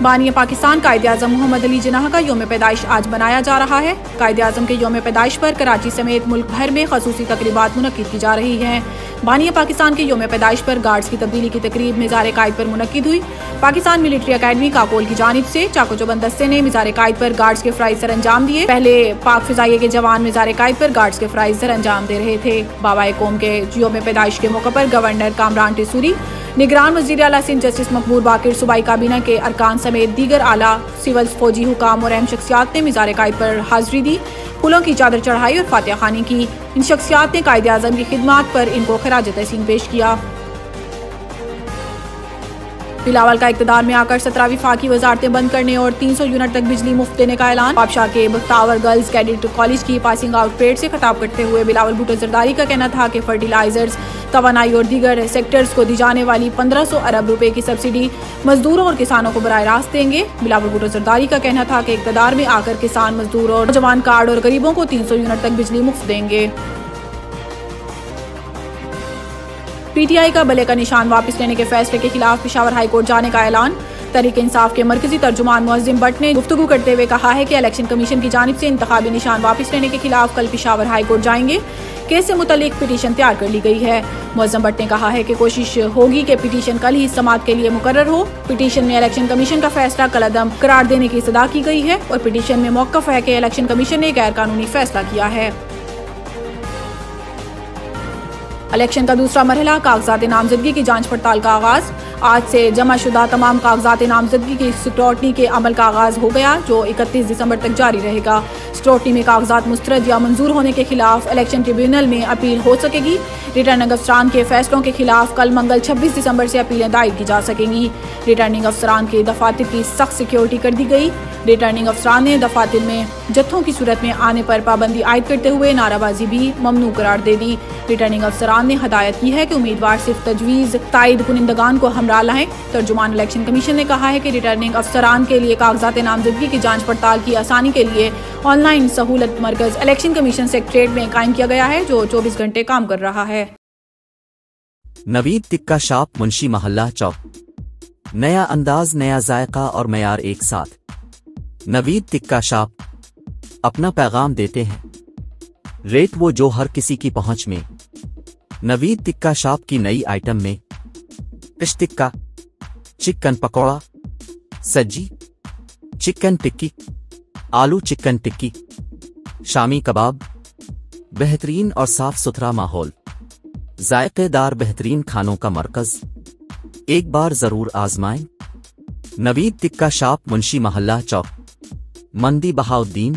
बानी पाकिस्तान कायदे आज़म मोहम्मद अली जिन्नाह का यौम पैदाइश आज मनाया जा रहा है। कायदे आज़म के यौम पैदाइश पर कराची समेत मुल्क भर में खसूसी तकरीबात मुनक्किद की जा रही हैं। बानी पाकिस्तान के यौम पैदाइश पर गार्ड्स की तब्दीली की तकरीब मिज़ार कायद पर मुनक्किद हुई। पाकिस्तान मिलिट्री अकेडमी काकोल की जानिब से चाको चौबंद दस्ते ने मिज़ार कायद पर गार्ड्स के फ़राइज़ सर अंजाम दिए। पहले पाक फ़िज़ाइया के जवान मिज़ार कायद पर गार्ड्स के फ़राइज़ सर अंजाम दे रहे थे। बाबाए कौम के यौम पैदाइश के मौके पर गवर्नर कामरान टेसूरी, निगरान वज़ीर आला सिंध जस्टिस मकबूल बाकिर, सूबाई काबीना के अरकान समेत दीगर आला सिविल फौजी हुकाम और अहम शख्सियात ने मिज़ार कायद पर हाज़री दी, फूलों की चादर चढ़ाई और फातिहा खानी की। इन शख्सियात ने कायदे आज़म की खिदमात पर इनको खराज तहसीन पेश किया। बिलावल का इक़्तिदार में आकर 17 विफाकी वज़ारतें बंद करने और 300 यूनिट तक बिजली मुफ्त देने का ऐलान। बादशाह के बख्तावर गर्ल्स कैडेट कॉलेज की पासिंग आउट परेड से खिताब करते हुए बिलावल भुट्टो जरदारी का कहना था कि फर्टिलाइजर्स, तवानाई और दीगर सेक्टर्स को दी जाने वाली 1500 अरब रुपए की सब्सिडी मजदूरों और किसानों को बराह रास्त देंगे। बिलावल भुट्टो जरदारी का कहना था कि इक़्तिदार में आकर किसान, मजदूर और जवान कार्ड और गरीबों को 300 यूनिट तक बिजली मुफ्त देंगे। पीटीआई का बले का निशान वापस लेने के फैसले के खिलाफ पेशावर हाई कोर्ट जाने का ऐलान। तहरीक इंसाफ के मरकजी तर्जुमान मुअज्जिम भट्ट ने गुफ्तगू करते हुए कहा है कि इलेक्शन कमीशन की जानिब से इंतखाबी निशान वापस लेने के खिलाफ कल पेशावर हाई कोर्ट जाएंगे। केस से मुतल्लिक पिटीशन तैयार कर ली गई है। मुअज्जिम भट्ट ने कहा है कि कोशिश होगी कि पिटीशन कल ही समाअत के लिए मुकर्रर हो। पिटीशन में इलेक्शन कमीशन का फैसला कलअदम करार देने की इस्तदा की गई है और पिटीशन में मौक़िफ़ है कि इलेक्शन कमीशन ने गैर कानूनी फैसला किया है। इलेक्शन का दूसरा मरहला कागजात नामजदगी की जांच पड़ताल का आगाज। आज से जमा शुदा तमाम कागजात नामजदगी की स्क्रूटनी के अमल का आगाज हो गया, जो 31 दिसंबर तक जारी रहेगा। स्क्रूटनी में कागजात मुस्तरद या मंजूर होने के खिलाफ इलेक्शन ट्रिब्यूनल में अपील हो सकेगी। रिटर्निंग अफसरान के फैसलों के खिलाफ कल मंगल 26 दिसंबर से अपीलें दायर की जा सकेंगी। रिटर्निंग अफसरान के दफातर की सख्त सिक्योरिटी कर दी गई। रिटर्निंग अफसरान ने दफातर में जत्थों की सूरत में आने पर पाबंदी आयद करते हुए नाराबाजी भी ममनू करार दे दी। रिटर्निंग अफसरान ने हदायत की है कि उम्मीदवार सिर्फ तजवीज़ तायद कुनिंदगान को हमरा लाएं। तर्जुमान इलेक्शन कमीशन ने कहा है कि रिटर्निंग अफसरान के लिए कागजात नामजदगी की जांच पड़ताल की आसानी के लिए ऑनलाइन सहूलत मरकज इलेक्शन कमीशन सेक्रेटेरिएट में कायम किया गया है, जो 24 घंटे काम कर रहा है। नवीद टिक्का शॉप, मुंशी मोहल्ला चौक। नया अंदाज, नया जायका और मयार एक साथ। नवीद टिक्का शॉप अपना पैगाम देते हैं, रेट वो जो हर किसी की पहुंच में। नवीद टिक्का शॉप की नई आइटम में फिश टिक्का, चिकन पकौड़ा, सज्जी, चिकन टिक्की, आलू चिकन टिक्की, शामी कबाब, बेहतरीन और साफ सुथरा माहौल, जायकेदार बेहतरीन खानों का मरकज। एक बार जरूर आजमाएं। नवीद टिक्का शॉप, मुंशी मोहल्ला चौक, मंदी बहाउद्दीन।